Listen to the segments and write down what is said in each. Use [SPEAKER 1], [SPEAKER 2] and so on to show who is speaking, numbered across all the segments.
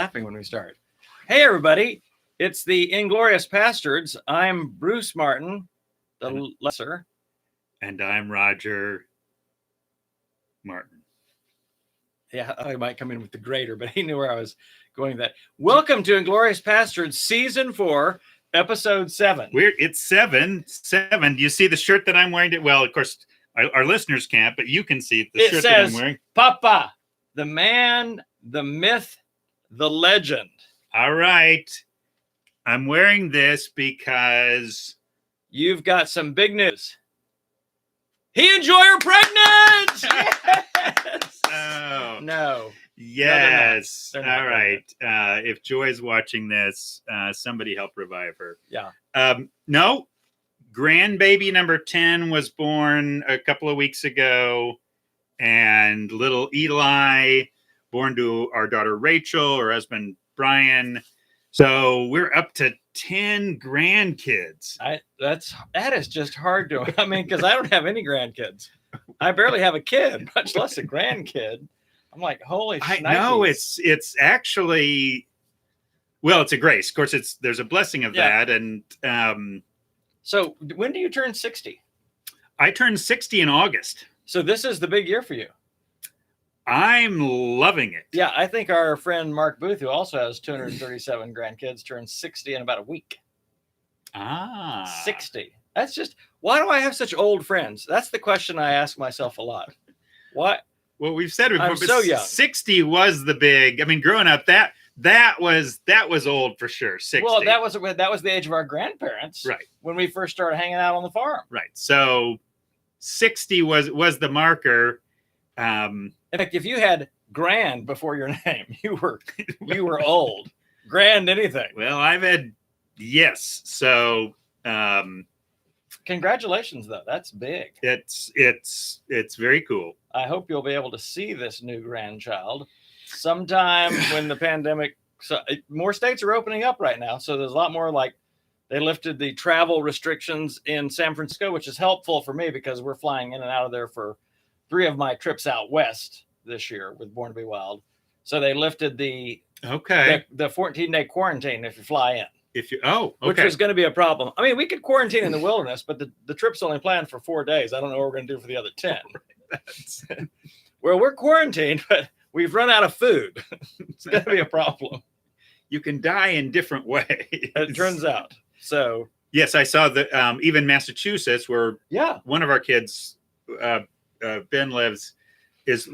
[SPEAKER 1] laughing when we start. Hey, everybody. It's the Inglorious Pastords. I'm Bruce Martin, the lesser.
[SPEAKER 2] And I'm Roger Martin.
[SPEAKER 1] Yeah, I might come in with the greater, but he knew where I was going with that. Welcome to Inglorious Pastords, Season 4, Episode 7.
[SPEAKER 2] It's 7. Do you see the shirt that I'm wearing? Well, of course, our listeners can't, but you can see the shirt that I'm wearing.
[SPEAKER 1] Papa, the man, the myth, the legend.
[SPEAKER 2] All right. I'm wearing this because
[SPEAKER 1] you've got some big news. He and Joy are pregnant! Yes!
[SPEAKER 2] Oh.
[SPEAKER 1] No.
[SPEAKER 2] Yes.
[SPEAKER 1] No, they're not
[SPEAKER 2] all right. If Joy's watching this, somebody help revive her.
[SPEAKER 1] Yeah.
[SPEAKER 2] No. Grandbaby number 10 was born a couple of weeks ago. And little Eli, born to our daughter Rachel, her husband Brian. So we're up to 10 grandkids.
[SPEAKER 1] That is just hard to. I mean, because I don't have any grandkids. I barely have a kid, much less a grandkid. I'm like, holy shnikes.
[SPEAKER 2] I know it's actually, well, it's a grace. Of course, there's a blessing of that. And
[SPEAKER 1] so when do you turn 60?
[SPEAKER 2] I turned 60 in August.
[SPEAKER 1] So this is the big year for you.
[SPEAKER 2] I'm loving it.
[SPEAKER 1] Yeah, I think our friend Mark Booth, who also has 237 grandkids, turns 60 in about a week. 60. That's just, why do I have such old friends? That's the question I ask myself a lot. Why?
[SPEAKER 2] Well, we've said it before,
[SPEAKER 1] I'm so young.
[SPEAKER 2] 60 was the big, I mean, growing up, that was old for sure. 60.
[SPEAKER 1] Well, that was the age of our grandparents.
[SPEAKER 2] Right.
[SPEAKER 1] When we first started hanging out on the farm.
[SPEAKER 2] Right. So 60 was the marker.
[SPEAKER 1] In fact, if you had grand before your name, you were old. Grand anything.
[SPEAKER 2] Well, I've had yes. So
[SPEAKER 1] congratulations, though. That's big.
[SPEAKER 2] It's very cool.
[SPEAKER 1] I hope you'll be able to see this new grandchild sometime when the pandemic. So more states are opening up right now, so there's a lot more. Like they lifted the travel restrictions in San Francisco, which is helpful for me because we're flying in and out of there for 3 of my trips out west this year with Born to Be Wild. So they lifted the 14-day quarantine if you fly in.
[SPEAKER 2] Which
[SPEAKER 1] was going to be a problem. I mean, we could quarantine in the wilderness, but the trip's only planned for 4 days. I don't know what we're going to do for the other 10. Well, we're quarantined, but we've run out of food. It's going to be a problem.
[SPEAKER 2] You can die in different ways.
[SPEAKER 1] It turns out. So
[SPEAKER 2] yes, I saw that even Massachusetts, where one of our kids, Ben lives, is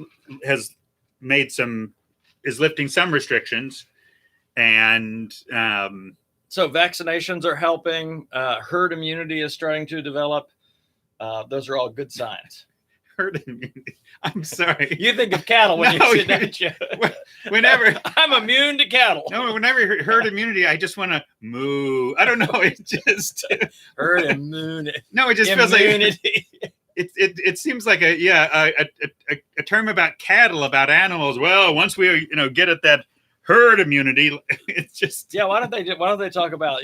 [SPEAKER 2] lifting some restrictions, and
[SPEAKER 1] so vaccinations are helping. Herd immunity is starting to develop. Those are all good signs.
[SPEAKER 2] Herd immunity. I'm sorry.
[SPEAKER 1] You think of cattle when you see it, don't you?
[SPEAKER 2] Whenever
[SPEAKER 1] I'm immune to cattle.
[SPEAKER 2] No, whenever you herd immunity, I just want to moo. I don't know. It just
[SPEAKER 1] herd immunity.
[SPEAKER 2] No, it just feels like it seems like a term about cattle, about animals. Well, once we get at that herd immunity, it's just
[SPEAKER 1] why don't they talk about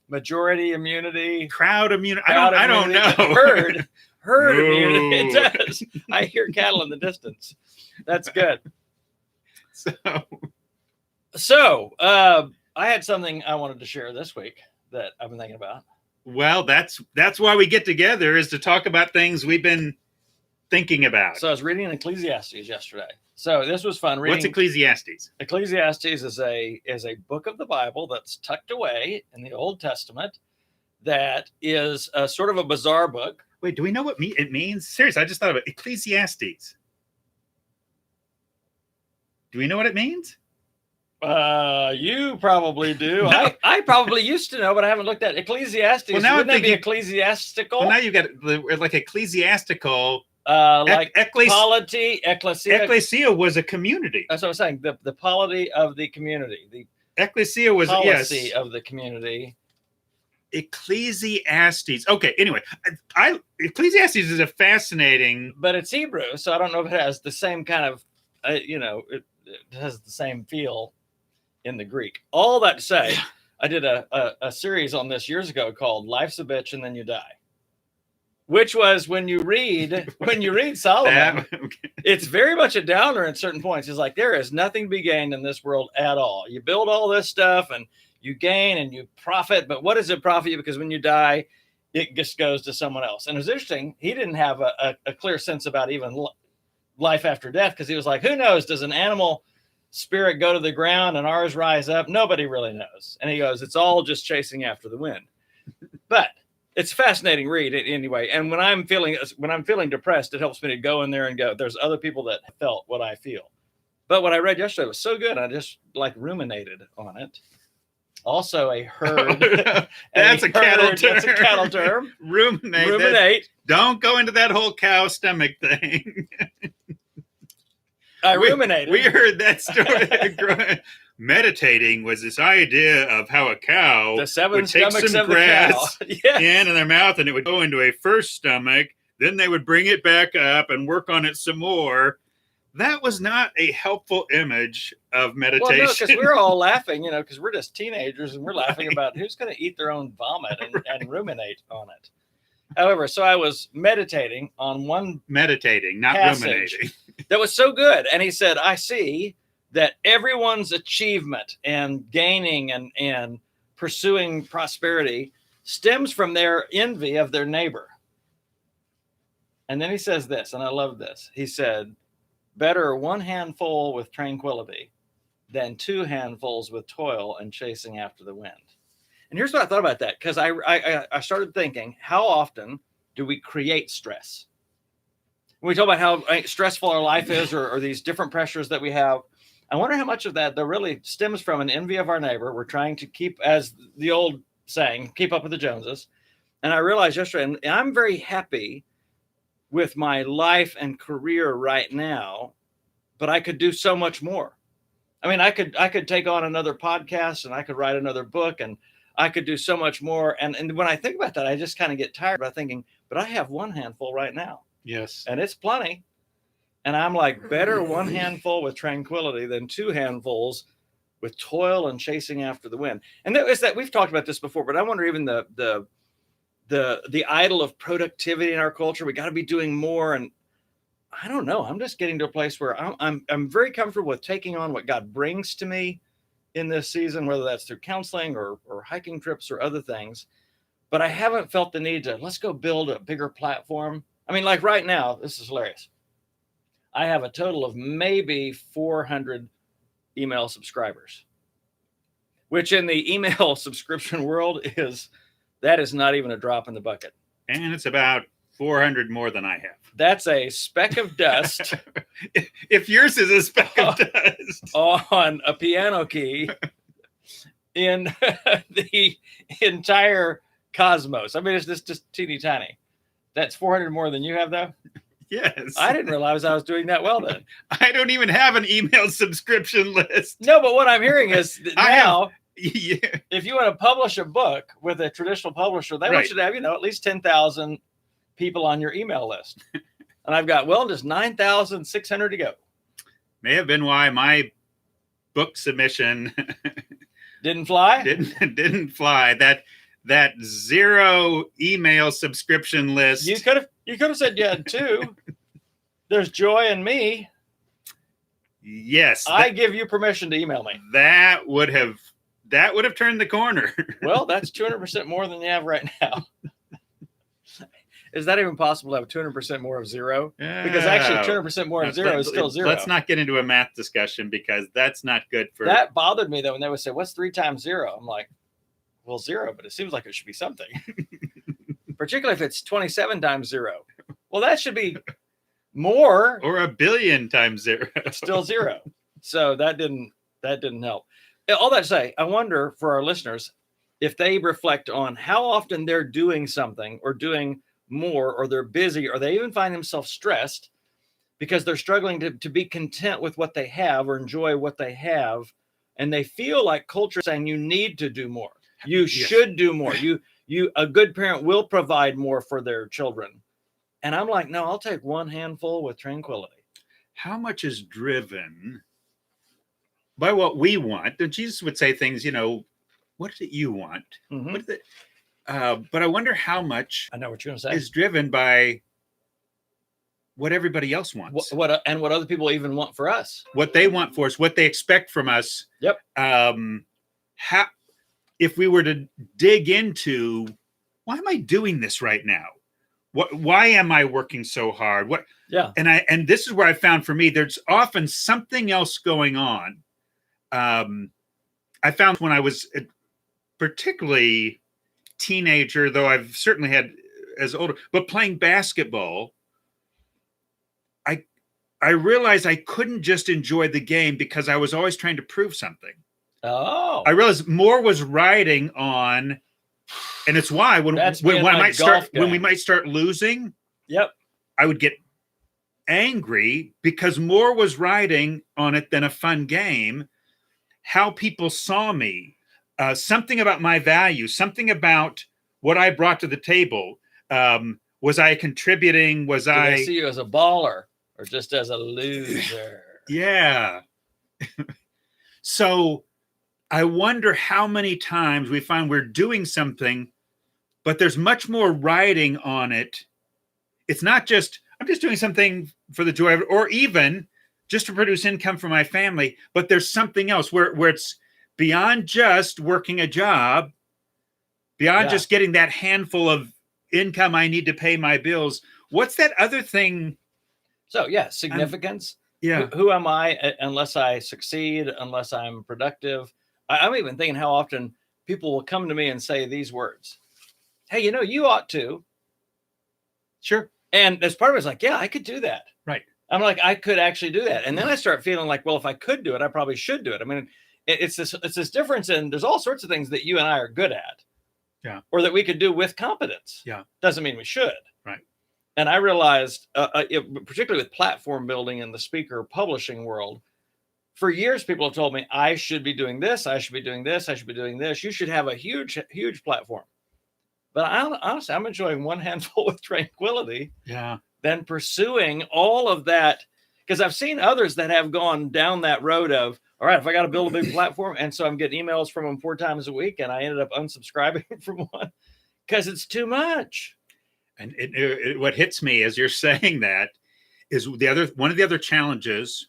[SPEAKER 1] majority immunity,
[SPEAKER 2] crowd immunity? I don't know.
[SPEAKER 1] Herd immunity. It does. I hear cattle in the distance. That's good. So I had something I wanted to share this week that I've been thinking about.
[SPEAKER 2] Well, that's why we get together, is to talk about things we've been thinking about.
[SPEAKER 1] So I was reading Ecclesiastes yesterday. So this was fun reading.
[SPEAKER 2] What's Ecclesiastes?
[SPEAKER 1] Ecclesiastes is a book of the Bible that's tucked away in the Old Testament that is a sort of a bizarre book.
[SPEAKER 2] Wait, do we know what it means? Seriously, I just thought of it. Ecclesiastes. Do we know what it means?
[SPEAKER 1] You probably do.
[SPEAKER 2] No.
[SPEAKER 1] I probably used to know, but I haven't looked at Ecclesiastes.
[SPEAKER 2] Well, now
[SPEAKER 1] wouldn't that be ecclesiastical?
[SPEAKER 2] Well, now you got like ecclesiastical.
[SPEAKER 1] Like polity, ecclesia.
[SPEAKER 2] Ecclesia was a community.
[SPEAKER 1] That's what I'm saying. The polity of the community. The
[SPEAKER 2] ecclesia was
[SPEAKER 1] policy of the community.
[SPEAKER 2] Ecclesiastes. Okay. Anyway, Ecclesiastes is a fascinating.
[SPEAKER 1] But it's Hebrew, so I don't know if it has the same kind of, it has the same feel in the Greek. All that to say, I did a series on this years ago called "Life's a Bitch and Then You Die." which was when you read Solomon, it's very much a downer at certain points. It's like there is nothing to be gained in this world at all. You build all this stuff and you gain and you profit, but what does it profit you? Because when you die, it just goes to someone else. And it was interesting. He didn't have a clear sense about even life after death, because he was like, who knows? Does an animal spirit go to the ground and ours rise up? Nobody really knows. And he goes, it's all just chasing after the wind. But it's a fascinating read anyway. And when I'm feeling depressed, it helps me to go in there and go, there's other people that felt what I feel. But what I read yesterday was so good. I just like ruminated on it. Also a herd.
[SPEAKER 2] That's a cattle term.
[SPEAKER 1] That's a cattle term.
[SPEAKER 2] Ruminate. Don't go into that whole cow stomach thing.
[SPEAKER 1] I ruminated.
[SPEAKER 2] We heard that story. Meditating was this idea of how a cow would take some grass in their mouth, and it would go into a first stomach. Then they would bring it back up and work on it some more. That was not a helpful image of meditation.
[SPEAKER 1] Well, no, because we're all laughing, because we're just teenagers and we're laughing about who's going to eat their own vomit and ruminate on it. However, so I was meditating on one
[SPEAKER 2] meditating, not ruminating.
[SPEAKER 1] That was so good. And he said, I see that everyone's achievement and gaining and pursuing prosperity stems from their envy of their neighbor. And then he says this, and I love this. He said, better one handful with tranquility than two handfuls with toil and chasing after the wind. And here's what I thought about that, because I started thinking, how often do we create stress? When we talk about how stressful our life is, or these different pressures that we have, I wonder how much of that really stems from an envy of our neighbor. We're trying to keep, as the old saying, keep up with the Joneses. And I realized yesterday, and I'm very happy with my life and career right now, but I could do so much more. I mean, I could take on another podcast, and I could write another book, and I could do so much more. And when I think about that, I just kind of get tired by thinking, but I have one handful right now.
[SPEAKER 2] Yes.
[SPEAKER 1] And it's plenty. And I'm like, better one handful with tranquility than two handfuls with toil and chasing after the wind. And there is that, we've talked about this before, but I wonder even the idol of productivity in our culture. We got to be doing more. And I don't know. I'm just getting to a place where I'm very comfortable with taking on what God brings to me in this season, whether that's through counseling or hiking trips or other things. But I haven't felt the need to, let's go build a bigger platform. I mean, like right now, this is hilarious. I have a total of maybe 400 email subscribers, which in the email subscription world is not even a drop in the bucket.
[SPEAKER 2] And it's about 400 more than I have.
[SPEAKER 1] That's a speck of dust.
[SPEAKER 2] If yours is a speck of dust
[SPEAKER 1] on a piano key in the entire cosmos. I mean, it's just teeny tiny. That's 400 more than you have, though?
[SPEAKER 2] Yes.
[SPEAKER 1] I didn't realize I was doing that well then.
[SPEAKER 2] I don't even have an email subscription list.
[SPEAKER 1] No, but what I'm hearing is that now,
[SPEAKER 2] yeah.
[SPEAKER 1] if you want to publish a book with a traditional publisher, they want you to have, at least 10,000 people on your email list. And I've got, just 9,600 to go.
[SPEAKER 2] May have been why my book submission
[SPEAKER 1] didn't fly.
[SPEAKER 2] Didn't fly. That zero email subscription list.
[SPEAKER 1] You could have said you had two. There's Joy and me.
[SPEAKER 2] Yes.
[SPEAKER 1] I give you permission to email me.
[SPEAKER 2] That would have turned the corner.
[SPEAKER 1] Well, that's 200% more than you have right now. Is that even possible to have 200% more of zero? Because actually 200% more of zero is still zero.
[SPEAKER 2] Let's not get into a math discussion, because that's not good for...
[SPEAKER 1] That bothered me, though, when they would say, what's 3 times 0? I'm like, well, 0, but it seems like it should be something. Particularly if it's 27 times 0. Well, that should be more.
[SPEAKER 2] Or 1 billion times 0.
[SPEAKER 1] It's still 0. So that didn't help. All that to say, I wonder for our listeners if they reflect on how often they're doing something or doing more, or they're busy, or they even find themselves stressed because they're struggling to be content with what they have or enjoy what they have. And they feel like culture is saying you need to do more. You should do more. A good parent will provide more for their children. And I'm like, no, I'll take one handful with tranquility.
[SPEAKER 2] How much is driven by what we want? And Jesus would say things, what is it you want?
[SPEAKER 1] Mm-hmm.
[SPEAKER 2] What is it? But I wonder how much
[SPEAKER 1] I know what you're going to say.
[SPEAKER 2] is driven by what everybody else wants,
[SPEAKER 1] And what other people even want for us.
[SPEAKER 2] what they want for us, what they expect from us.
[SPEAKER 1] Yep.
[SPEAKER 2] How, if we were to dig into, why am I doing this right now? Why am I working so hard?
[SPEAKER 1] Yeah.
[SPEAKER 2] And this is where I found for me, there's often something else going on. I found when I was particularly teenager, though I've certainly had as older, but playing basketball, I realized I couldn't just enjoy the game because I was always trying to prove something.
[SPEAKER 1] Oh.
[SPEAKER 2] I realized more was riding on, and it's why when we might start losing,
[SPEAKER 1] yep,
[SPEAKER 2] I would get angry because more was riding on it than a fun game. How people saw me, something about my value, something about what I brought to the table. Was I contributing? Did
[SPEAKER 1] I see you as a baller or just as a loser?
[SPEAKER 2] Yeah. So I wonder how many times we find we're doing something, but there's much more riding on it. It's not just, I'm just doing something for the joy of it, or even just to produce income for my family, but there's something else where it's beyond just working a job, beyond just getting that handful of income I need to pay my bills. What's that other thing?
[SPEAKER 1] So significance.
[SPEAKER 2] Yeah.
[SPEAKER 1] Who am I unless I succeed, unless I'm productive? I'm even thinking how often people will come to me and say these words. Hey, you ought to.
[SPEAKER 2] Sure.
[SPEAKER 1] And as part of it's like, yeah, I could do that.
[SPEAKER 2] Right.
[SPEAKER 1] I'm like, I could actually do that. And then I start feeling like, well, if I could do it, I probably should do it. I mean, it's this difference. And there's all sorts of things that you and I are good at.
[SPEAKER 2] Yeah.
[SPEAKER 1] Or that we could do with competence.
[SPEAKER 2] Yeah.
[SPEAKER 1] Doesn't mean we should.
[SPEAKER 2] Right.
[SPEAKER 1] And I realized, particularly with platform building in the speaker publishing world, for years, people have told me, I should be doing this. I should be doing this. I should be doing this. You should have a huge, huge platform. But honestly, I'm enjoying one handful with tranquility.
[SPEAKER 2] Yeah.
[SPEAKER 1] Than pursuing all of that. Because I've seen others that have gone down that road of, all right, if I got to build a big platform. And so I'm getting emails from them 4 times a week. And I ended up unsubscribing from one because it's too much.
[SPEAKER 2] And what hits me as you're saying that is one of the other challenges,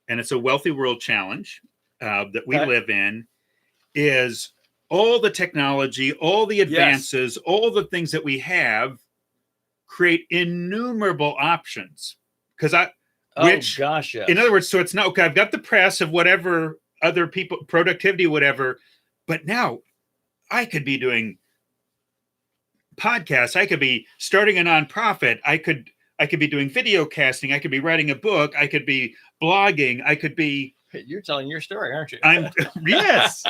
[SPEAKER 2] and it's a wealthy world challenge that we live in, is all the technology, all the advances, all the things that we have create innumerable options. Because in other words, so it's not, okay, I've got the press of whatever other people, productivity, whatever, but now I could be doing podcasts. I could be starting a nonprofit. I could be doing video casting. I could be writing a book. I could be blogging. I could be.
[SPEAKER 1] You're telling your story, aren't you?
[SPEAKER 2] Yes.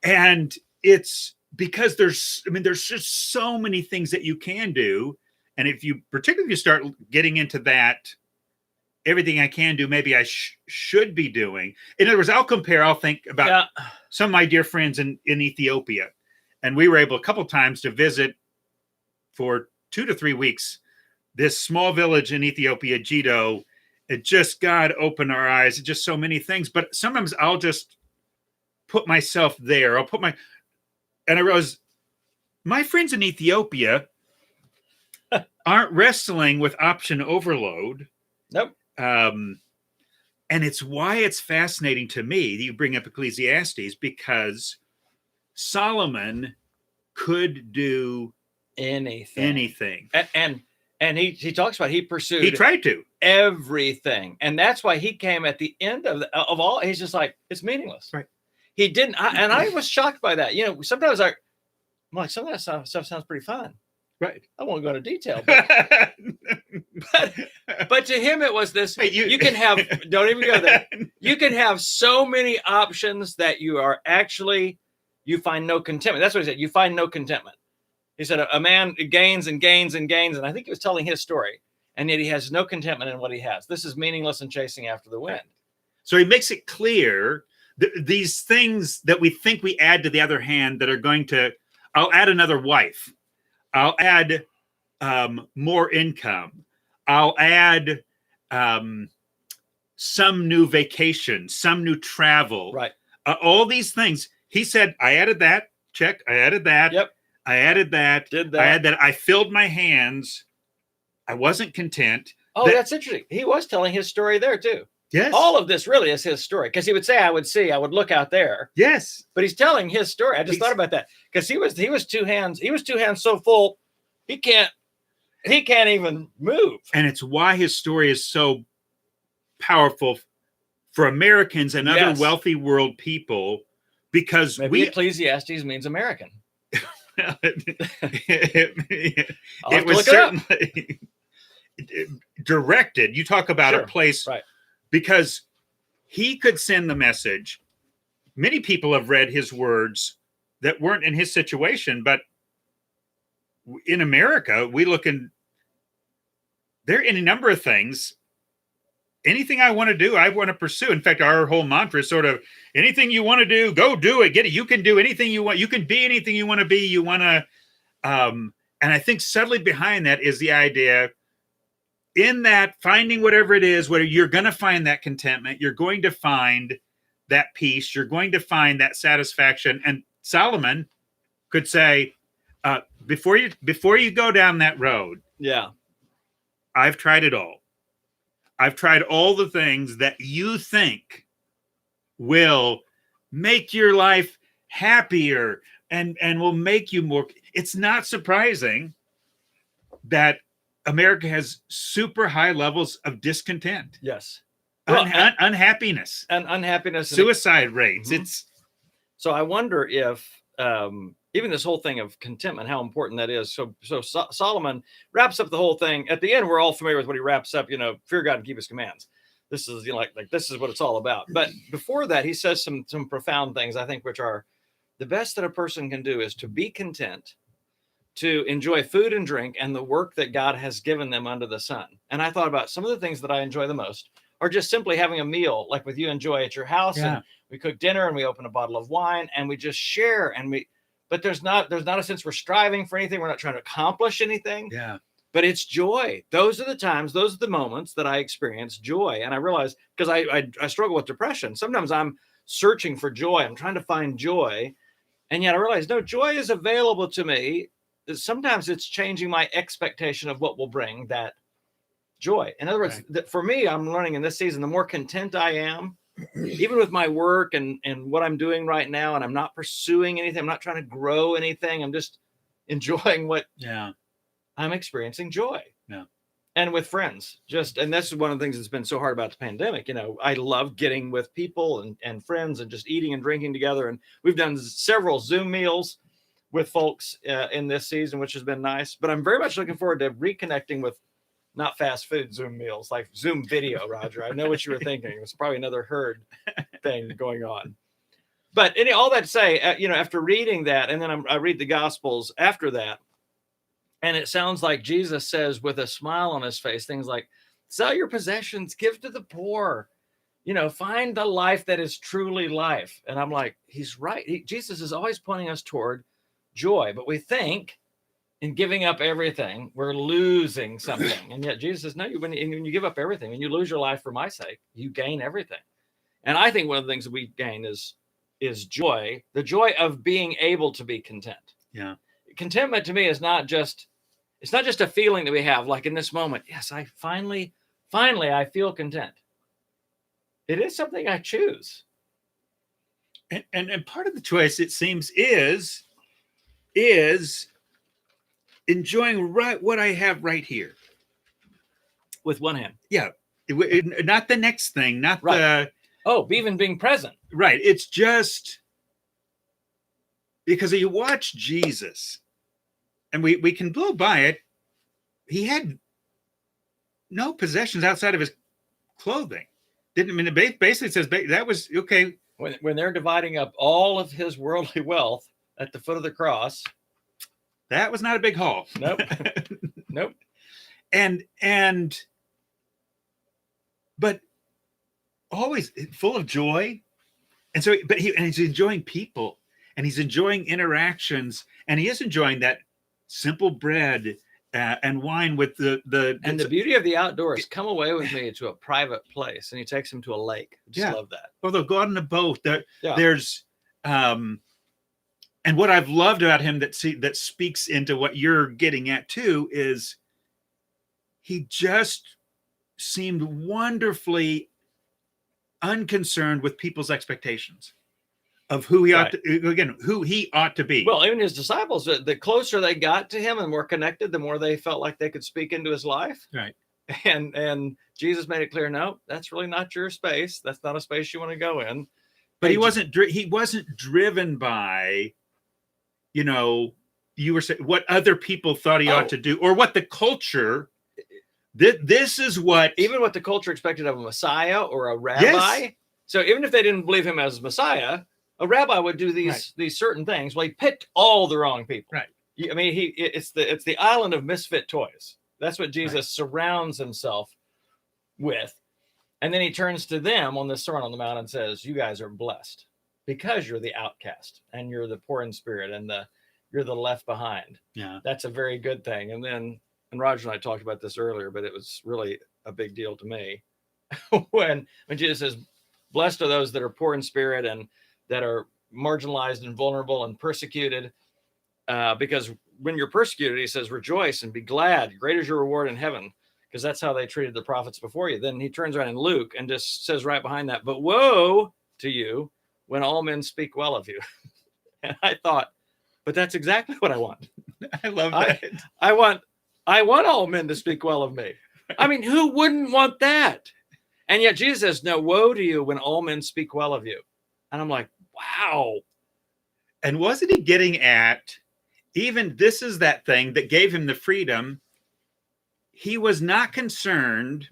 [SPEAKER 2] And it's because there's just so many things that you can do. And particularly if you start getting into that, everything I can do, maybe I should be doing. In other words, I'll think about some of my dear friends in Ethiopia. And we were able a couple times to visit for 2 to 3 weeks, this small village in Ethiopia, Jito. It just, God opened our eyes. It's just so many things. But sometimes I'll just put myself there. And I realize my friends in Ethiopia aren't wrestling with option overload.
[SPEAKER 1] Nope.
[SPEAKER 2] And it's why it's fascinating to me that you bring up Ecclesiastes, because Solomon could do anything.
[SPEAKER 1] And he talks about he pursued.
[SPEAKER 2] He tried to
[SPEAKER 1] everything, and that's why he came at the end of all. He's just like, it's meaningless.
[SPEAKER 2] Right.
[SPEAKER 1] He didn't, and I was shocked by that. Sometimes I'm like, some of that stuff sounds pretty fun.
[SPEAKER 2] Right.
[SPEAKER 1] I won't go into detail, but to him it was this.
[SPEAKER 2] Wait,
[SPEAKER 1] you can have. Don't even go there. You can have so many options that you find no contentment. That's what he said. You find no contentment. He said a man gains and gains and gains, and I think he was telling his story, and yet he has no contentment in what he has. This is meaningless and chasing after the wind.
[SPEAKER 2] So he makes it clear these things that we think we add to the other hand that are going to. I'll add another wife. I'll add more income. I'll add some new vacation, some new travel.
[SPEAKER 1] Right.
[SPEAKER 2] All these things. He said, I added that. Check. I added that.
[SPEAKER 1] Yep.
[SPEAKER 2] I added that.
[SPEAKER 1] Did that.
[SPEAKER 2] I had that. I filled my hands. I wasn't content.
[SPEAKER 1] Oh, that's interesting. He was telling his story there too.
[SPEAKER 2] Yes.
[SPEAKER 1] All of this really is his story, because he would say, I would look out there.
[SPEAKER 2] Yes.
[SPEAKER 1] But he's telling his story. I just thought about that, because he was two hands so full, he can't even move.
[SPEAKER 2] And it's why his story is so powerful for Americans and other wealthy world people, because
[SPEAKER 1] maybe Ecclesiastes means American.
[SPEAKER 2] it was certainly directed. You talk about a place,
[SPEAKER 1] right?
[SPEAKER 2] Because he could send the message. Many people have read his words that weren't in his situation, but in America, we look in there any number of things. Anything I want to do, I want to pursue. In fact, our whole mantra is sort of anything you want to do, go do it, get it. You can do anything you want. You can be anything you want to be. You want to, and I think subtly behind that is the idea in that finding whatever it is, where you're going to find that contentment, you're going to find that peace, you're going to find that satisfaction. And Solomon could say, before you go down that road, I've tried it all. I've tried all the things that you think will make your life happier and will make you more. It's not surprising that America has super high levels of discontent.
[SPEAKER 1] Yes.
[SPEAKER 2] Unhappiness.
[SPEAKER 1] And unhappiness.
[SPEAKER 2] Suicide rates.
[SPEAKER 1] Mm-hmm. So I wonder if even this whole thing of contentment, how important that is. So Solomon wraps up the whole thing. At the end, we're all familiar with what he wraps up, fear God and keep his commands. This is, like this is what it's all about. But before that, he says some profound things, I think, which are the best that a person can do is to be content, to enjoy food and drink and the work that God has given them under the sun. And I thought about some of the things that I enjoy the most are just simply having a meal like with you enjoy at your house. Yeah. And we cook dinner and we open a bottle of wine and we just share. But there's not a sense we're striving for anything. We're not trying to accomplish anything.
[SPEAKER 2] Yeah.
[SPEAKER 1] But it's joy. Those are the times, those are the moments that I experience joy. And I realize, because I struggle with depression. Sometimes I'm searching for joy. I'm trying to find joy. And yet I realize, no, joy is available to me. Sometimes it's changing my expectation of what will bring that joy. In other words, for me, I'm learning in this season, the more content I am, even with my work and what I'm doing right now, and I'm not pursuing anything, I'm not trying to grow anything, I'm just enjoying what I'm experiencing joy.
[SPEAKER 2] Yeah.
[SPEAKER 1] And with friends, and that's one of the things that's been so hard about the pandemic. I love getting with people and friends and just eating and drinking together. And we've done several Zoom meals with folks in this season, which has been nice. But I'm very much looking forward to reconnecting with not fast food Zoom meals, like Zoom video, Roger. I know what you were thinking. It was probably another herd thing going on. But all that to say, after reading that, and then I read the Gospels after that, and it sounds like Jesus says with a smile on his face, things like, sell your possessions, give to the poor, find the life that is truly life. And I'm like, he's right. Jesus is always pointing us toward joy, but we think in giving up everything, we're losing something. And yet Jesus says, no, when you give up everything, when you lose your life for my sake, you gain everything. And I think one of the things that we gain is joy, the joy of being able to be content.
[SPEAKER 2] Yeah.
[SPEAKER 1] Contentment to me is not just a feeling that we have, like in this moment. Yes, I finally I feel content. It is something I choose.
[SPEAKER 2] And part of the choice, it seems, is enjoying what I have right here.
[SPEAKER 1] With one hand.
[SPEAKER 2] Yeah. Not the next thing, not
[SPEAKER 1] even being present.
[SPEAKER 2] Right. It's just because you watch Jesus, and we can blow by it. He had no possessions outside of his clothing. It basically says that was okay.
[SPEAKER 1] When they're dividing up all of his worldly wealth at the foot of the cross.
[SPEAKER 2] That was not a big haul.
[SPEAKER 1] Nope. Nope.
[SPEAKER 2] But always full of joy. And so, he's enjoying people, and he's enjoying interactions, and he is enjoying that simple bread and wine with the
[SPEAKER 1] beauty of the outdoors. Come away with me to a private place, and he takes him to a lake. I just love that.
[SPEAKER 2] Or they'll go out on a boat. There's And what I've loved about him that speaks into what you're getting at too is he just seemed wonderfully unconcerned with people's expectations of who he ought to, who he ought to be.
[SPEAKER 1] Well, even his disciples, the closer they got to him and more connected, the more they felt like they could speak into his life.
[SPEAKER 2] Right.
[SPEAKER 1] And Jesus made it clear, no, that's really not your space. That's not a space you want to go in.
[SPEAKER 2] But he wasn't driven by, you were saying what other people thought he ought to do, or what the culture. This is what
[SPEAKER 1] even what the culture expected of a Messiah or a rabbi.
[SPEAKER 2] Yes.
[SPEAKER 1] So even if they didn't believe him as Messiah, a rabbi would do these certain things. Well, he picked all the wrong people.
[SPEAKER 2] Right.
[SPEAKER 1] I mean, it's the island of misfit toys. That's what Jesus surrounds himself with. And then he turns to them on the Sermon on the Mount and says, you guys are blessed because you're the outcast and you're the poor in spirit and you're the left behind.
[SPEAKER 2] Yeah.
[SPEAKER 1] That's a very good thing. And then, and Roger and I talked about this earlier, but it was really a big deal to me when Jesus says, blessed are those that are poor in spirit and that are marginalized and vulnerable and persecuted. Because when you're persecuted, he says, rejoice and be glad. Great is your reward in heaven. Because that's how they treated the prophets before you. Then he turns around in Luke and just says right behind that, but woe to you when all men speak well of you. And I thought, but that's exactly what I want.
[SPEAKER 2] I love that.
[SPEAKER 1] I want all men to speak well of me. I mean, who wouldn't want that? And yet Jesus says, no, woe to you when all men speak well of you. And I'm like, wow.
[SPEAKER 2] And wasn't he getting at, even this is that thing that gave him the freedom. He was not concerned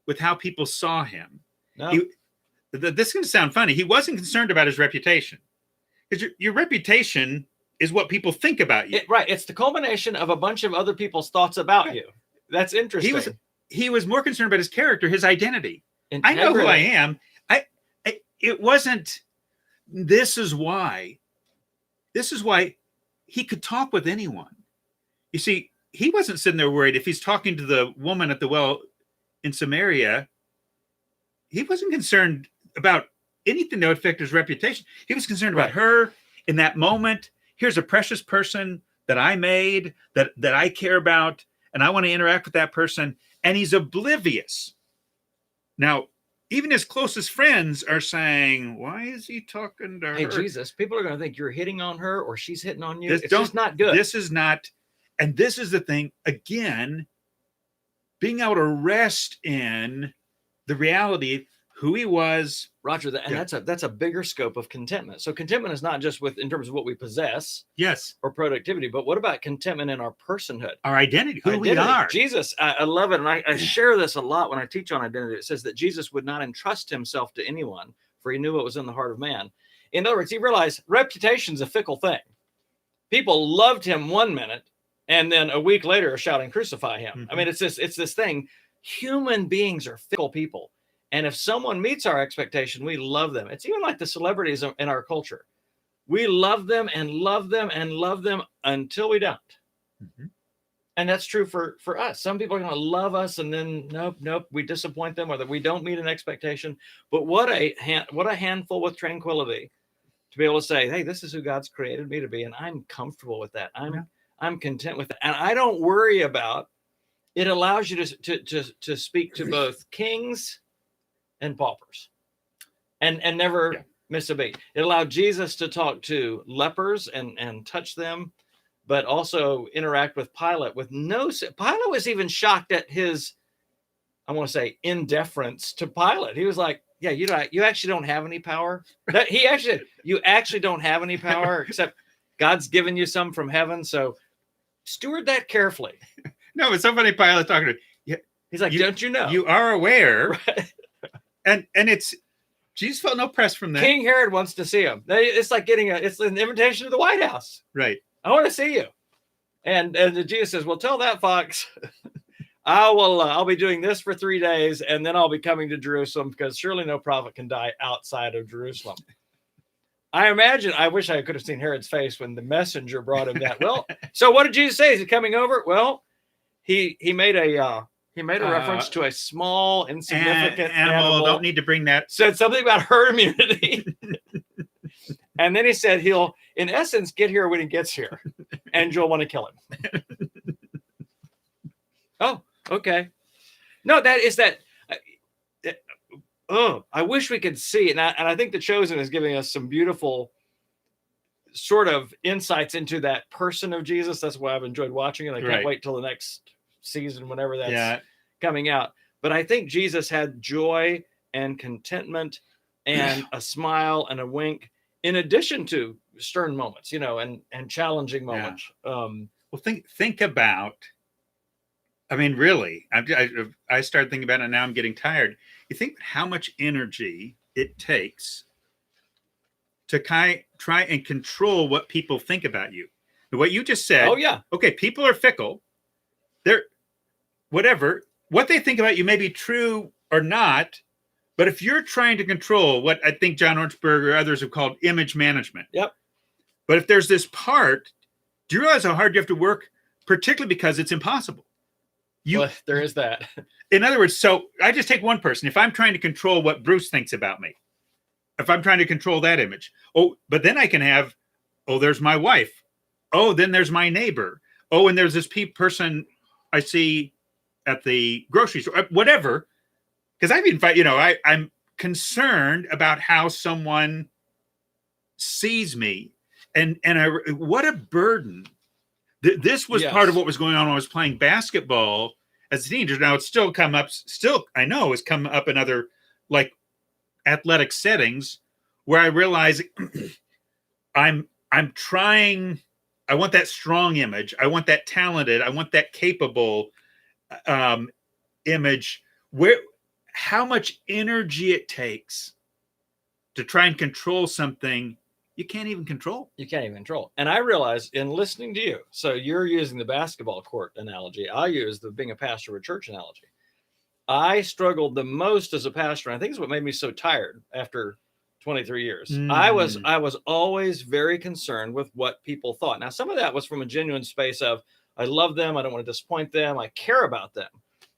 [SPEAKER 2] with how people saw him.
[SPEAKER 1] No.
[SPEAKER 2] This is going to sound funny. He wasn't concerned about his reputation, because your reputation is what people think about you.
[SPEAKER 1] Right. It's the culmination of a bunch of other people's thoughts about you. That's interesting.
[SPEAKER 2] He was more concerned about his character, his identity.
[SPEAKER 1] Integrity.
[SPEAKER 2] I know who I am. It wasn't, this is why he could talk with anyone. You see, he wasn't sitting there worried if he's talking to the woman at the well in Samaria. He wasn't concerned about anything that would affect his reputation. He was concerned about her in that moment. Here's a precious person that I made, that I care about, and I want to interact with that person. And he's oblivious. Now, even his closest friends are saying, why is he talking to her?
[SPEAKER 1] Hey, Jesus, people are going to think you're hitting on her or she's hitting on you. It's
[SPEAKER 2] just
[SPEAKER 1] just not good.
[SPEAKER 2] This is not. And this is the thing, again, being able to rest in the reality, who he was.
[SPEAKER 1] Roger, that's a bigger scope of contentment. So contentment is not just in terms of what we possess.
[SPEAKER 2] Yes.
[SPEAKER 1] Or productivity, but what about contentment in our personhood?
[SPEAKER 2] Our identity, who we are.
[SPEAKER 1] Jesus, I love it. And I share this a lot when I teach on identity. It says that Jesus would not entrust himself to anyone, for he knew what was in the heart of man. In other words, he realized reputation's a fickle thing. People loved him 1 minute, and then a week later are shouting, crucify him. Mm-hmm. I mean, it's this thing. Human beings are fickle people. And if someone meets our expectation, we love them. It's even like the celebrities in our culture. We love them and love them and love them until we don't. Mm-hmm. And that's true for us. Some people are going to love us and then nope, we disappoint them or that we don't meet an expectation. But what a handful with tranquility to be able to say, hey, this is who God's created me to be. And I'm comfortable with that. I'm content with that. And I don't worry about it. Allows you to speak to both kings and paupers and never miss a beat. It allowed Jesus to talk to lepers and touch them, but also interact with Pilate with Pilate was even shocked at his, I want to say, indifference to Pilate. He was like, yeah, you actually don't have any power. You actually don't have any power except God's given you some from heaven. So steward that carefully.
[SPEAKER 2] No, it's so funny. Pilate talking to you.
[SPEAKER 1] He's like, don't you know?
[SPEAKER 2] You are aware.
[SPEAKER 1] Right.
[SPEAKER 2] And it's Jesus felt no press from that.
[SPEAKER 1] King Herod wants to see him. It's like it's an invitation to the White House.
[SPEAKER 2] Right.
[SPEAKER 1] I want to see you. And Jesus says, well, tell that fox, I'll be doing this for 3 days, and then I'll be coming to Jerusalem, because surely no prophet can die outside of Jerusalem. I wish I could have seen Herod's face when the messenger brought him that. Well, so what did Jesus say? Is he coming over? Well, he made a reference to a small, insignificant animal.
[SPEAKER 2] Don't need to bring that.
[SPEAKER 1] Said something about herd immunity. And then he said in essence, get here when he gets here, and you'll want to kill him. Oh, okay. No, that is that. Oh, I wish we could see it. And I think The Chosen is giving us some beautiful sort of insights into that person of Jesus. That's why I've enjoyed watching it. I can't wait till the next season, whenever that's coming out. But I think Jesus had joy and contentment and a smile and a wink, in addition to stern moments, and challenging moments.
[SPEAKER 2] Well, think about. I mean, really, I started thinking about it, and now I'm getting tired. You think how much energy it takes to try and control what people think about you. What you just said.
[SPEAKER 1] Oh, yeah.
[SPEAKER 2] Okay, people are fickle. They're whatever. What they think about you may be true or not, but if you're trying to control what I think John Orchberg or others have called image management.
[SPEAKER 1] Yep.
[SPEAKER 2] But if there's this part, do you realize how hard you have to work, particularly because it's impossible?
[SPEAKER 1] Well, there is that.
[SPEAKER 2] In other words, so I just take one person. If I'm trying to control what Bruce thinks about me, if I'm trying to control that image, but then I can have, there's my wife. Then there's my neighbor. And there's this person I see at the grocery store, whatever. Because I've been, I'm concerned about how someone sees me, and what a burden. This was part of what was going on when I was playing basketball as a teenager. Now it's still come up in other like athletic settings where I realize I'm trying. I want that strong image. I want that talented. I want that capable image. How much energy it takes to try and control something you can't even control.
[SPEAKER 1] And I realize in listening to you, so you're using the basketball court analogy. I use the being a pastor of a church analogy. I struggled the most as a pastor. And I think it's what made me so tired after 23 years. I was always very concerned with what people thought. Now, some of that was from a genuine space of, I love them. I don't want to disappoint them. I care about them.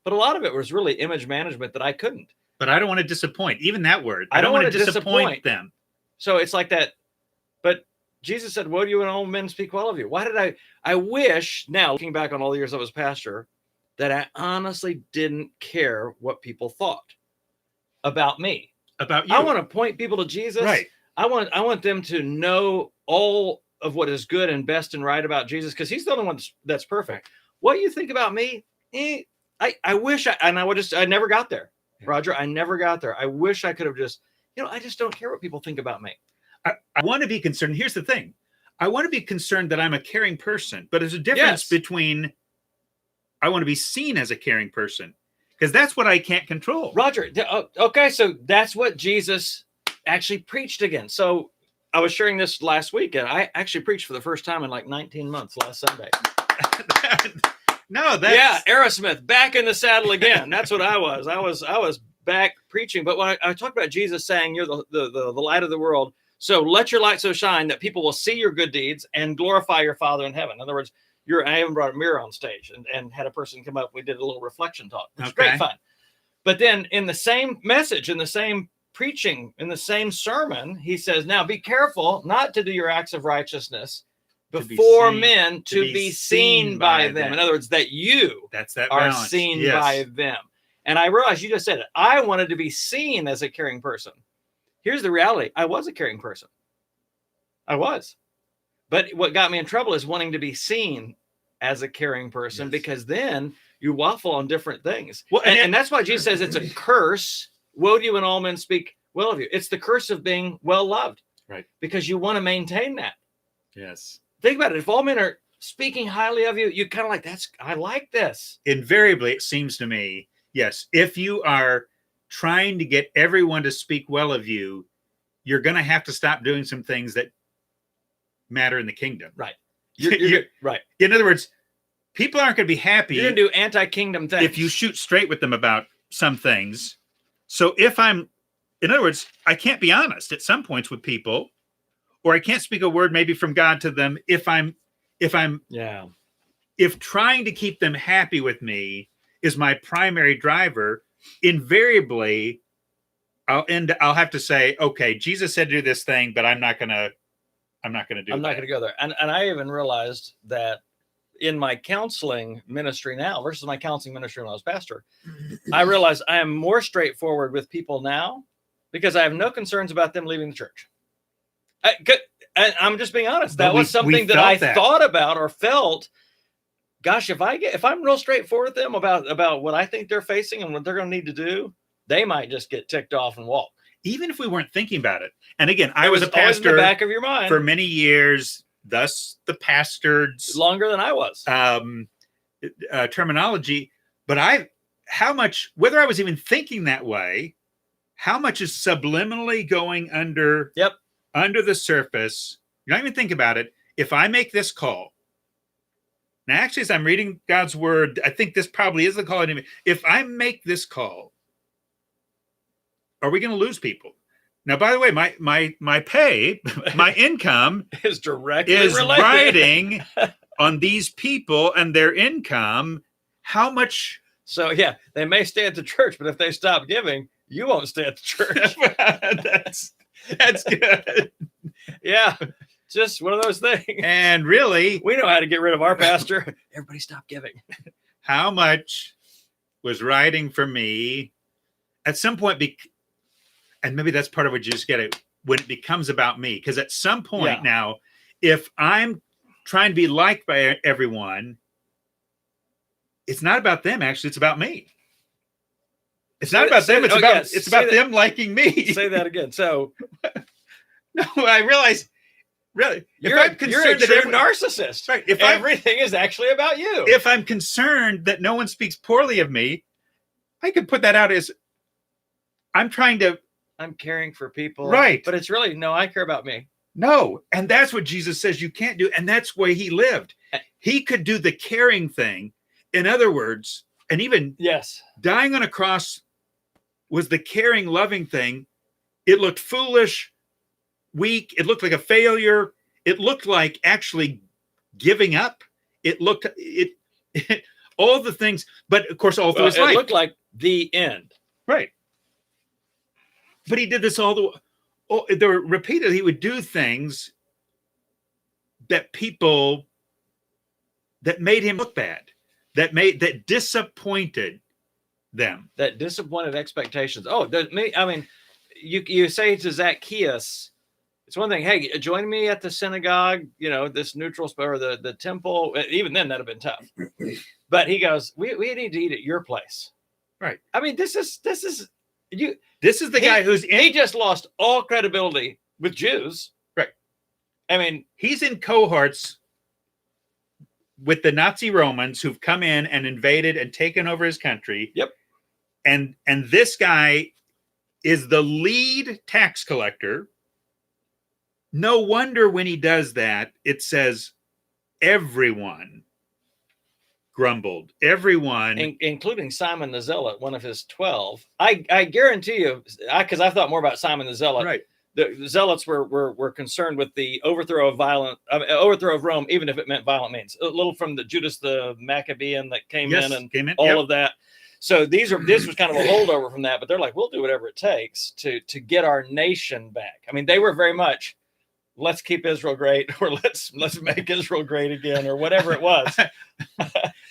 [SPEAKER 1] But a lot of it was really image management that I couldn't.
[SPEAKER 2] But I don't want to disappoint. Even that word. I don't want to disappoint them.
[SPEAKER 1] So it's like that. But Jesus said, woe to you when all men speak well of you. Why did I wish, now looking back on all the years I was pastor, that I honestly didn't care what people thought about me.
[SPEAKER 2] About you.
[SPEAKER 1] I want to point people to Jesus.
[SPEAKER 2] Right.
[SPEAKER 1] I want them to know all of what is good and best and right about Jesus, because he's the only one that's perfect. What you think about me, I wish I never got there. Roger, I never got there. I wish I could have just, I just don't care what people think about me.
[SPEAKER 2] I want to be concerned. Here's the thing. I want to be concerned that I'm a caring person, but there's a difference between I want to be seen as a caring person, because that's what I can't control.
[SPEAKER 1] Roger. Okay. So that's what Jesus actually preached against. So I was sharing this last week, and I actually preached for the first time in like 19 months last Sunday. Aerosmith back in the saddle again. That's what I was. I was back preaching. But when I talked about Jesus saying, you're the light of the world. So let your light so shine that people will see your good deeds and glorify your Father in heaven. In other words, I even brought a mirror on stage and had a person come up. We did a little reflection talk. It was great fun. But then in the same message, in the same preaching, in the same sermon, he says, now be careful not to do your acts of righteousness before men to be seen by them. In other words, that you are seen by them. And I realized you just said it. I wanted to be seen as a caring person. Here's the reality. I was a caring person. I was. But what got me in trouble is wanting to be seen as a caring person, because then you waffle on different things. Well, and that's why Jesus says it's a curse. Woe to you when all men speak well of you. It's the curse of being well loved.
[SPEAKER 2] Right. Because
[SPEAKER 1] you want to maintain that.
[SPEAKER 2] Yes.
[SPEAKER 1] Think about it. If all men are speaking highly of you, you kind of like, I like this.
[SPEAKER 2] Invariably, it seems to me, yes, if you are trying to get everyone to speak well of you, you're going to have to stop doing some things that matter in the kingdom.
[SPEAKER 1] Right. You're right.
[SPEAKER 2] In other words, people aren't going to be happy.
[SPEAKER 1] You're going to do anti-kingdom things
[SPEAKER 2] if you shoot straight with them about some things. So in other words, I can't be honest at some points with people, or I can't speak a word maybe from God to them if trying to keep them happy with me is my primary driver. Invariably, I'll have to say, okay, Jesus said to do this thing, but I'm not going to I'm not going to do
[SPEAKER 1] I'm
[SPEAKER 2] that.
[SPEAKER 1] not going to go there. And I even realized that in my counseling ministry now versus my counseling ministry when I was pastor, I realized I am more straightforward with people now because I have no concerns about them leaving the church. I'm just being honest. That was something that I thought about or felt. Gosh, if I'm real straightforward with them about what I think they're facing and what they're going to need to do, they might just get ticked off and walk.
[SPEAKER 2] Even if we weren't thinking about it. And again, I
[SPEAKER 1] was
[SPEAKER 2] a pastor
[SPEAKER 1] in the back of your mind
[SPEAKER 2] for many years, thus the Pastords.
[SPEAKER 1] Longer than I was.
[SPEAKER 2] Terminology. But how much, whether I was even thinking that way, how much is subliminally going under the surface? You don't even think about it. If I make this call, now actually, as I'm reading God's word, I think this probably is the call. If I make this call, are we going to lose people? Now, by the way, my pay, my income
[SPEAKER 1] is directly related.
[SPEAKER 2] Riding on these people and their income. How much?
[SPEAKER 1] So yeah, they may stay at the church, but if they stop giving, you won't stay at the church.
[SPEAKER 2] That's good.
[SPEAKER 1] Yeah, just one of those things.
[SPEAKER 2] And really,
[SPEAKER 1] we know how to get rid of our pastor. Everybody stop giving.
[SPEAKER 2] How much was riding for me at some point? And maybe that's part of what you just get it when it becomes about me. Because at some point now, if I'm trying to be liked by everyone, it's not about them. Actually, it's about me. It's not about them. It's about them liking me.
[SPEAKER 1] Say that again. So,
[SPEAKER 2] no, I realize. Really,
[SPEAKER 1] you're a true narcissist.
[SPEAKER 2] Right. If
[SPEAKER 1] everything is actually about you.
[SPEAKER 2] If I'm concerned that no one speaks poorly of me, I could put that out as I'm caring
[SPEAKER 1] for people.
[SPEAKER 2] Right.
[SPEAKER 1] But it's really, no, I care about me.
[SPEAKER 2] No. And that's what Jesus says you can't do. And that's why he lived. He could do the caring thing. In other words, and even dying on a cross was the caring, loving thing. It looked foolish, weak. It looked like a failure. It looked like actually giving up. It looked all the things, but of course, all through his life.
[SPEAKER 1] It looked like the end.
[SPEAKER 2] Right. But he did this repeatedly. He would do things that made him look bad, that disappointed them.
[SPEAKER 1] That disappointed expectations. You say to Zacchaeus, it's one thing, hey, join me at the synagogue, this neutral spot, or the temple. Even then, that'd have been tough. But he goes, we need to eat at your place.
[SPEAKER 2] Right.
[SPEAKER 1] I mean, this is you.
[SPEAKER 2] This is the guy
[SPEAKER 1] he just lost all credibility with Jews.
[SPEAKER 2] Right.
[SPEAKER 1] I mean,
[SPEAKER 2] he's in cohorts with the Nazi Romans who've come in and invaded and taken over his country.
[SPEAKER 1] Yep.
[SPEAKER 2] And this guy is the lead tax collector. No wonder when he does that, it says everyone grumbled. Everyone,
[SPEAKER 1] including Simon the Zealot, one of his 12. I guarantee you, because I thought more about Simon the Zealot.
[SPEAKER 2] Right.
[SPEAKER 1] The Zealots were concerned with the overthrow of Rome, even if it meant violent means. A little from the Judas the Maccabean that came in all of that. So this was kind of a holdover from that, but they're like, we'll do whatever it takes to get our nation back. I mean, they were very much, let's keep Israel great, or let's make Israel great again, or whatever it was.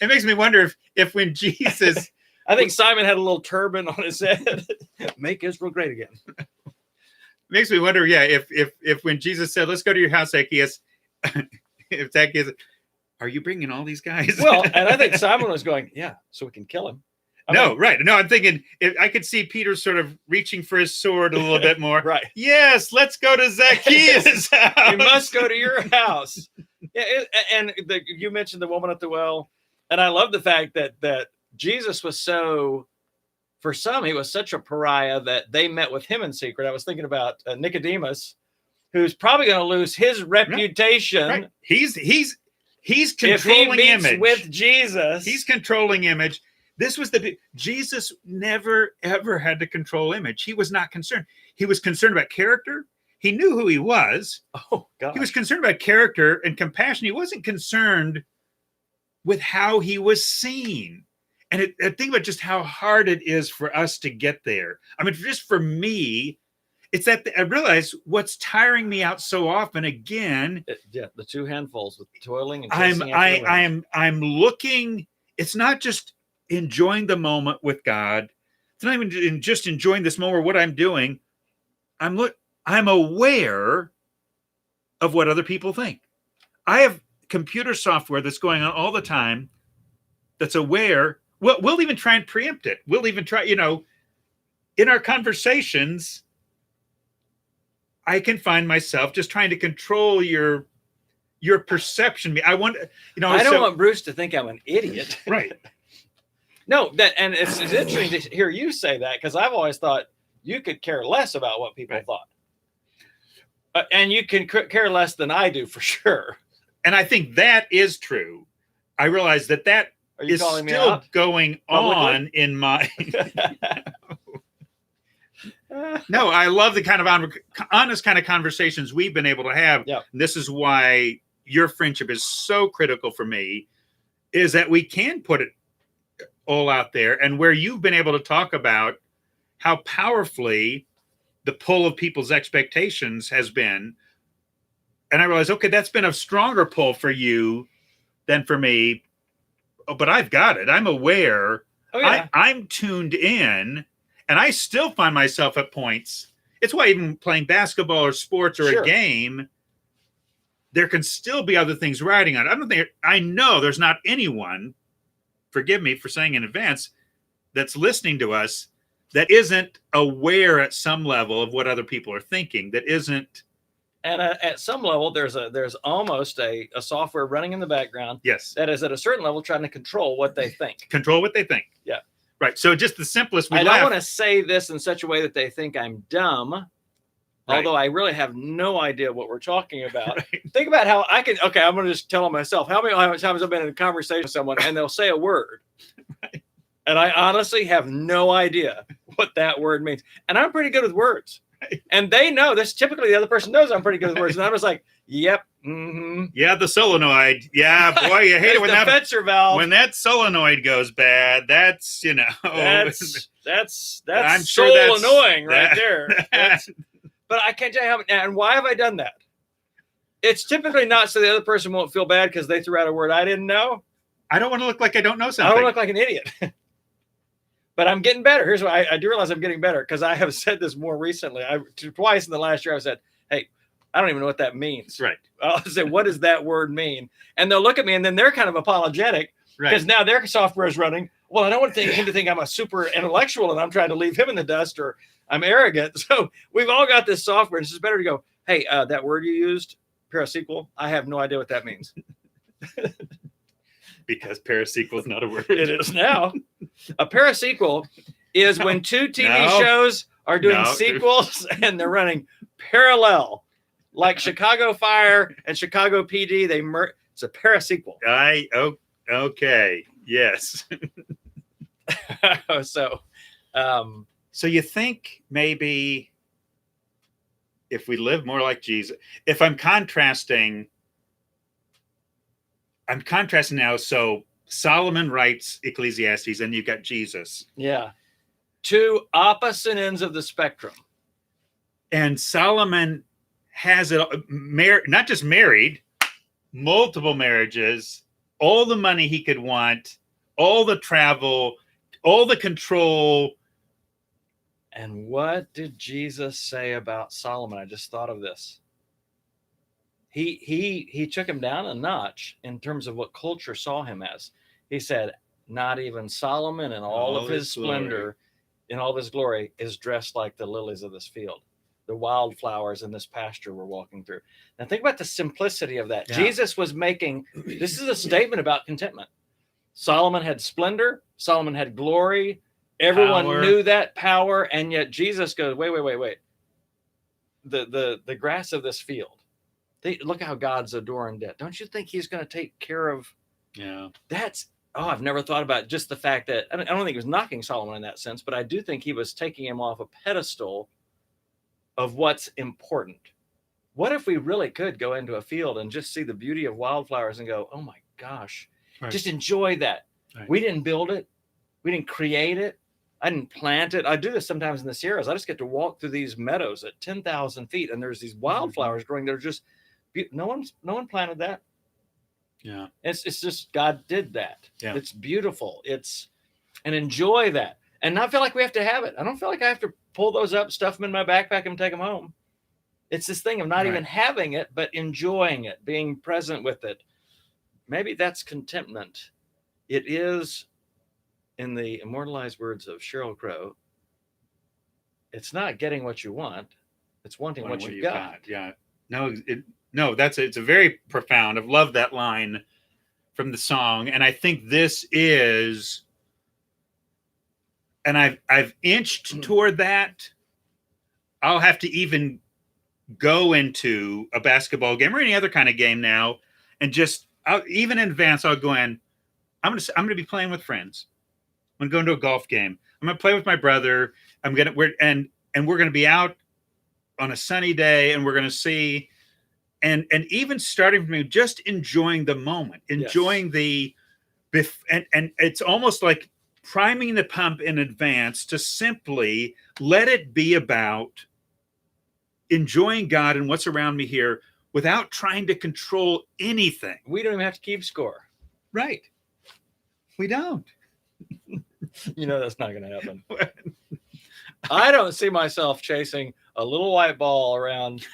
[SPEAKER 2] It makes me wonder if when Jesus,
[SPEAKER 1] I think Simon had a little turban on his head, make Israel great again.
[SPEAKER 2] Makes me wonder, if when Jesus said, let's go to your house, Zacchaeus, if Zacchaeus, are you bringing all these guys?
[SPEAKER 1] Well, and I think Simon was going, so we can kill him.
[SPEAKER 2] Right. No, I'm thinking, I could see Peter sort of reaching for his sword a little bit more.
[SPEAKER 1] Right.
[SPEAKER 2] Yes, let's go to Zacchaeus' house.
[SPEAKER 1] We must go to your house. You mentioned the woman at the well, and I love the fact that Jesus was for some, he was such a pariah that they met with him in secret. I was thinking about Nicodemus, who's probably going to lose his reputation.
[SPEAKER 2] Right. He's controlling
[SPEAKER 1] if he meets
[SPEAKER 2] image
[SPEAKER 1] with Jesus.
[SPEAKER 2] He's controlling image. This was Jesus never ever had to control image. He was not concerned. He was concerned about character. He knew who he was.
[SPEAKER 1] Oh God.
[SPEAKER 2] He was concerned about character and compassion. He wasn't concerned with how he was seen. And I think about just how hard it is for us to get there. I mean, just for me, it's that I realize what's tiring me out so often again.
[SPEAKER 1] The two handfuls with toiling and chasing after the wind.
[SPEAKER 2] I'm looking. It's not just enjoying the moment with God. It's not even just enjoying this moment. What I'm doing, I'm aware of what other people think. I have computer software that's going on all the time that's aware. We'll even try and preempt it. We'll even try, in our conversations, I can find myself just trying to control your perception. I want,
[SPEAKER 1] I don't want Bruce to think I'm an idiot.
[SPEAKER 2] Right.
[SPEAKER 1] No, and it's interesting to hear you say that, because I've always thought you could care less about what people thought. And you can care less than I do, for sure.
[SPEAKER 2] And I think that is true. I realize that is still going on in my... No, I love the kind of honest kind of conversations we've been able to have.
[SPEAKER 1] Yep.
[SPEAKER 2] This is why your friendship is so critical for me, is that we can put it all out there, and where you've been able to talk about how powerfully the pull of people's expectations has been. And I realized, okay, that's been a stronger pull for you than for me. Oh, but I've got it. I'm aware.
[SPEAKER 1] Oh, yeah.
[SPEAKER 2] I'm tuned in, and I still find myself at points. It's why even playing basketball or sports or a game, there can still be other things riding on it. I know there's not anyone, forgive me for saying in advance, that's listening to us that isn't aware at some level of what other people are thinking, that isn't.
[SPEAKER 1] And at some level, there's almost a software running in the background.
[SPEAKER 2] Yes.
[SPEAKER 1] That is at a certain level trying to control what they think.
[SPEAKER 2] Control what they think.
[SPEAKER 1] Yeah.
[SPEAKER 2] Right. So just the simplest.
[SPEAKER 1] I don't want to say this in such a way that they think I'm dumb, although I really have no idea what we're talking about. Right. Think about how I'm going to just tell them myself. How many times I've been in a conversation with someone and they'll say a word. Right. And I honestly have no idea what that word means. And I'm pretty good with words. Right. And they know this. Typically, the other person knows I'm pretty good with words. And I was like, yep. Mm-hmm.
[SPEAKER 2] Yeah, the solenoid. Yeah, boy, you hate it when
[SPEAKER 1] the fetcher valve.
[SPEAKER 2] When that solenoid goes bad, that's,
[SPEAKER 1] That's
[SPEAKER 2] I'm
[SPEAKER 1] so
[SPEAKER 2] sure
[SPEAKER 1] annoying right there. But I can't tell you how. And why have I done that? It's typically not so the other person won't feel bad because they threw out a word I didn't know.
[SPEAKER 2] I don't want to look like I don't know something.
[SPEAKER 1] I don't look like an idiot. But I'm getting better. Here's why I do realize I'm getting better, because I have said this more recently. Twice in the last year, I've said, hey, I don't even know what that means.
[SPEAKER 2] Right.
[SPEAKER 1] I'll say, what does that word mean? And they'll look at me, and then they're kind of apologetic because now their software is running. Well, I don't want him to think I'm a super intellectual and I'm trying to leave him in the dust, or I'm arrogant. So we've all got this software. It's just better to go, hey, that word you used, parasequel, I have no idea what that means.
[SPEAKER 2] Because parasequel is not a word.
[SPEAKER 1] It is now. A parasequel is when two TV shows are doing sequels and they're running parallel, like Chicago Fire and Chicago PD. It's a parasequel.
[SPEAKER 2] Okay. Yes.
[SPEAKER 1] So
[SPEAKER 2] you think maybe if we live more like Jesus, if I'm contrasting now. So Solomon writes Ecclesiastes, and you've got Jesus.
[SPEAKER 1] Yeah. Two opposite ends of the spectrum.
[SPEAKER 2] And Solomon has it, not just married, multiple marriages, all the money he could want, all the travel, all the control.
[SPEAKER 1] And what did Jesus say about Solomon? I just thought of this. He took him down a notch in terms of what culture saw him as. He said, not even Solomon in all of his splendor, in all of his glory, is dressed like the lilies of this field, the wildflowers in this pasture we're walking through. Now think about the simplicity of that. Yeah. Jesus was this is a statement about contentment. Solomon had splendor. Solomon had glory. Everyone knew that power. And yet Jesus goes, wait. The grass of this field. Look how God's adoring that. Don't you think he's going to take care of?
[SPEAKER 2] Yeah.
[SPEAKER 1] I've never thought about just the fact that I don't think he was knocking Solomon in that sense, but I do think he was taking him off a pedestal of what's important. What if we really could go into a field and just see the beauty of wildflowers and go, oh my gosh, just enjoy that. Right. We didn't build it. We didn't create it. I didn't plant it. I do this sometimes in the Sierras. I just get to walk through these meadows at 10,000 feet, and there's these wildflowers growing. They're just no one planted that.
[SPEAKER 2] Yeah.
[SPEAKER 1] It's just God did that.
[SPEAKER 2] Yeah.
[SPEAKER 1] It's beautiful. And enjoy that, and not feel like we have to have it. I don't feel like I have to pull those up, stuff them in my backpack, and take them home. It's this thing of not even having it, but enjoying it, being present with it. Maybe that's contentment. It is, in the immortalized words of Sheryl Crow, it's not getting what you want, it's wanting what you've got.
[SPEAKER 2] Yeah. No, it's a very profound. I've loved that line from the song. And I think this is, and I've inched toward that. I'll have to even go into a basketball game or any other kind of game now, and just even in advance, I'll go in. I'm gonna be playing with friends. I'm gonna go into a golf game. I'm gonna play with my brother. We're gonna be out on a sunny day, and we're gonna see, and even starting from just enjoying the moment, enjoying and it's almost like priming the pump in advance to simply let it be about enjoying God and what's around me here without trying to control anything.
[SPEAKER 1] We don't even have to keep score.
[SPEAKER 2] Right. We don't.
[SPEAKER 1] That's not going to happen. I don't see myself chasing a little white ball around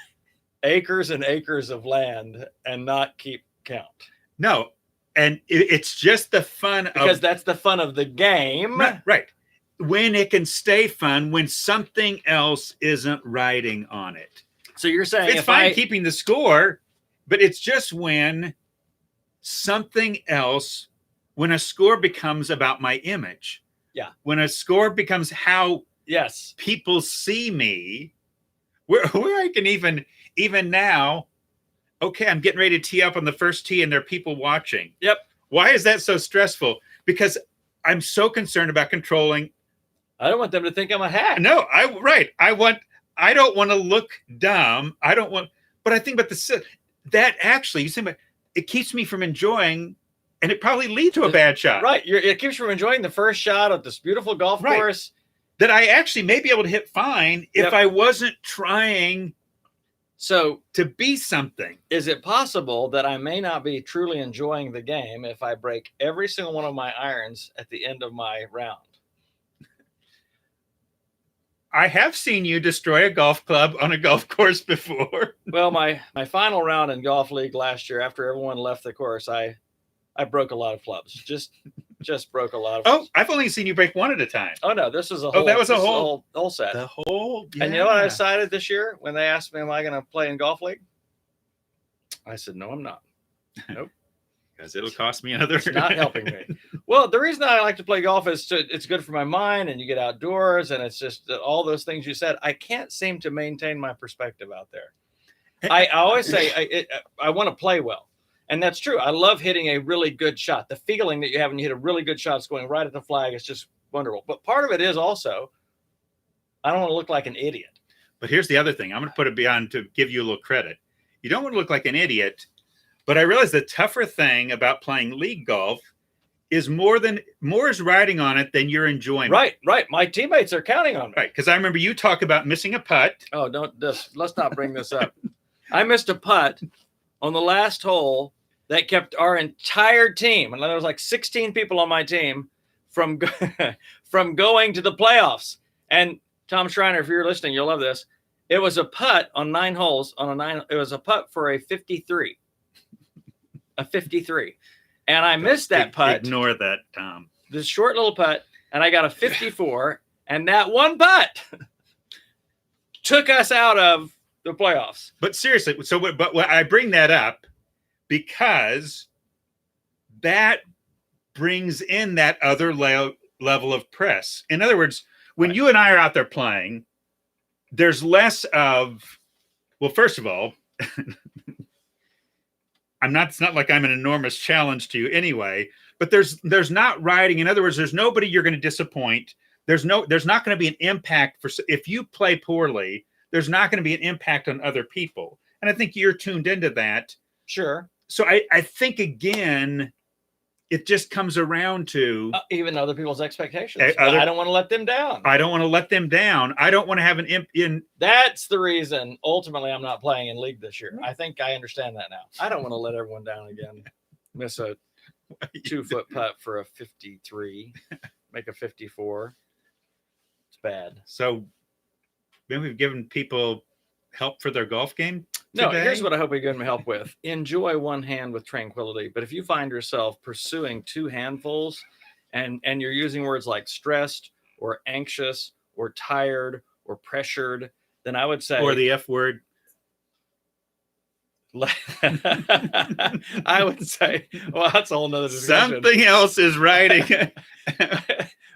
[SPEAKER 1] acres and acres of land and not keep count.
[SPEAKER 2] No. And it's just the fun
[SPEAKER 1] because that's the fun of the game.
[SPEAKER 2] Right. When it can stay fun, when something else isn't riding on it.
[SPEAKER 1] So you're saying
[SPEAKER 2] it's fine keeping the score, but it's just when something else, when a score becomes about my image.
[SPEAKER 1] Yeah.
[SPEAKER 2] When a score becomes how people see me, where I can even now, okay, I'm getting ready to tee up on the first tee and there are people watching.
[SPEAKER 1] Yep.
[SPEAKER 2] Why is that so stressful? Because I'm so concerned about controlling.
[SPEAKER 1] I don't want them to think I'm a hack.
[SPEAKER 2] No, I don't want to look dumb. But I think about that actually, you say, it keeps me from enjoying, and it probably leads to a bad shot.
[SPEAKER 1] Right. It keeps you from enjoying the first shot of this beautiful golf course.
[SPEAKER 2] That I actually may be able to hit fine if I wasn't trying to be something.
[SPEAKER 1] Is it possible that I may not be truly enjoying the game if I break every single one of my irons at the end of my round?
[SPEAKER 2] I have seen you destroy a golf club on a golf course before.
[SPEAKER 1] Well, my final round in golf league last year, after everyone left the course, I broke a lot of clubs. Just broke a lot of clubs.
[SPEAKER 2] I've only seen you break one at a time.
[SPEAKER 1] Oh no, this is a whole.
[SPEAKER 2] Oh, that was a whole
[SPEAKER 1] set.
[SPEAKER 2] The whole. Yeah.
[SPEAKER 1] And you know what I decided this year when they asked me, "Am I going to play in golf league?" I said, "No, I'm not." Nope.
[SPEAKER 2] Because it'll cost me another.
[SPEAKER 1] It's not helping me. Well, the reason I like to play golf is it's good for my mind, and you get outdoors, and it's just all those things you said. I can't seem to maintain my perspective out there. I always say I want to play well, and that's true. I love hitting a really good shot. The feeling that you have when you hit a really good shot, it's going right at the flag. It's just wonderful. But part of it is also, I don't want to look like an idiot.
[SPEAKER 2] But here's the other thing. I'm going to put it beyond to give you a little credit. You don't want to look like an idiot. But I realize the tougher thing about playing league golf is more is riding on it than your enjoyment.
[SPEAKER 1] Right. My teammates are counting on me.
[SPEAKER 2] Right, because I remember you talk about missing a putt.
[SPEAKER 1] Oh, let's not bring this up. I missed a putt on the last hole that kept our entire team, and there was like 16 people on my team, from going to the playoffs. And Tom Schreiner, if you're listening, you'll love this. It was a putt on 9 holes It was a putt for a 53. A 53. And I missed that putt.
[SPEAKER 2] Ignore that, Tom.
[SPEAKER 1] This short little putt, and I got a 54, and that one putt took us out of the playoffs.
[SPEAKER 2] But seriously, but I bring that up because that brings in that other level of press. In other words, when you and I are out there playing, there's less of, well, first of all, it's not like I'm an enormous challenge to you anyway, but there's not riding. In other words, there's nobody you're going to disappoint. There's not going to be an impact if you play poorly, there's not going to be an impact on other people. And I think you're tuned into that.
[SPEAKER 1] Sure.
[SPEAKER 2] So I think, again, it just comes around to
[SPEAKER 1] even other people's expectations.
[SPEAKER 2] Other-
[SPEAKER 1] I don't want to let them down.
[SPEAKER 2] I don't want to let them down. I don't want to have an imp in.
[SPEAKER 1] That's the reason. Ultimately, I'm not playing in league this year. I think I understand that now. I don't want to let everyone down again. Miss a 2-foot putt for a 53, make a 54. It's bad.
[SPEAKER 2] So then we've given people help for their golf game.
[SPEAKER 1] No,
[SPEAKER 2] today?
[SPEAKER 1] here's what I hope we give them help with. Enjoy one hand with tranquility. But if you find yourself pursuing 2 handfuls and you're using words like stressed or anxious or tired or pressured, then I would say,
[SPEAKER 2] or the F word.
[SPEAKER 1] I would say, well, that's a whole nother discussion.
[SPEAKER 2] Something else is writing.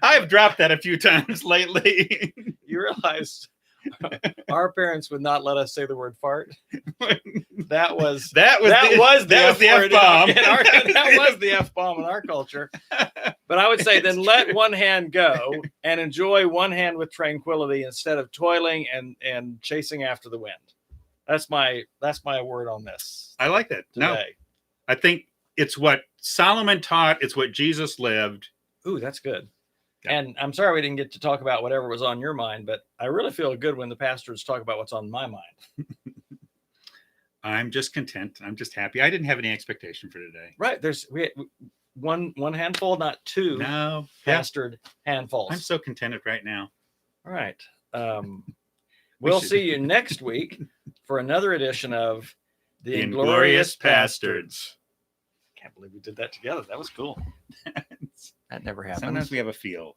[SPEAKER 2] I've dropped that a few times lately.
[SPEAKER 1] You realize our parents would not let us say the word fart. That was the F-bomb. That was the F-bomb in our culture. But I would say then let one hand go and enjoy one hand with tranquility instead of toiling and chasing after the wind. That's my word on this.
[SPEAKER 2] I like that.
[SPEAKER 1] Today.
[SPEAKER 2] No, I think it's what Solomon taught. It's what Jesus lived.
[SPEAKER 1] Ooh, that's good.
[SPEAKER 2] Yeah.
[SPEAKER 1] And I'm sorry we didn't get to talk about whatever was on your mind, but I really feel good when the pastors talk about what's on my mind.
[SPEAKER 2] I'm just content. I'm just happy. I didn't have any expectation for today.
[SPEAKER 1] Right. We had one handful, not 2
[SPEAKER 2] No,
[SPEAKER 1] pastored handfuls.
[SPEAKER 2] I'm so contented right now.
[SPEAKER 1] All right. We'll see you next week for another edition of the Inglorious Pastords. Can't believe we did that together. That was cool. That never happened.
[SPEAKER 2] Sometimes we have a feel.